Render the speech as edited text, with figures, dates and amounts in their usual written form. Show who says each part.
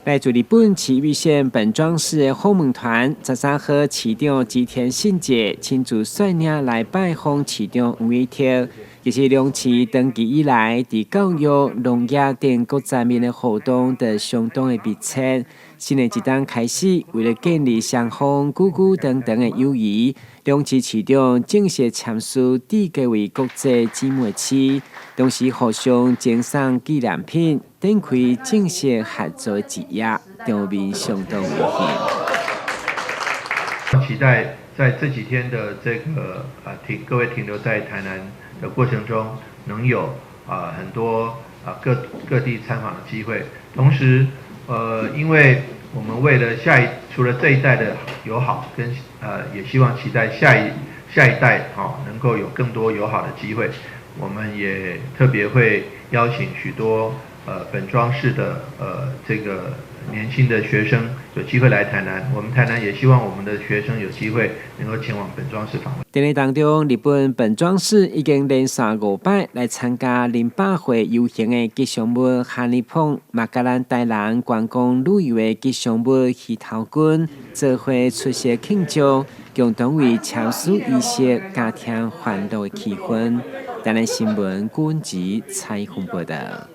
Speaker 1: 来自日本埼玉县本庄市的访问团，13号市长吉田信介亲自率领来拜访市长黄伟哲，也是两市长期以来伫教育、农业等各方面的活动都相当的密切。新的一档开始，为了建立双方久久长长的友谊，两市市长正式签署缔结为国际姊妹市，同时互相赠送纪念品，展开正式合作的事业，场面相当温馨。
Speaker 2: 期待在这几天的这个各位停留在台南的过程中，能有很多各地参访的机会。同时，因为我们为了除了这一代的友好，也希望期待下一代能够有更多友好的机会。我们也特别会邀请许多本庄市的这个年轻的学生有机会来台南，我们台南也希望我们的学生有机会能够前往本庄市访问。
Speaker 1: 典礼当中，日本本庄市已经连续5摆来参加08回游行的吉祥物哈利碰马格兰台南观光旅游的吉祥物鱼头君做伙出席庆祝，共同为签署仪式加添欢乐的气氛。台南新闻顾文吉采访报道。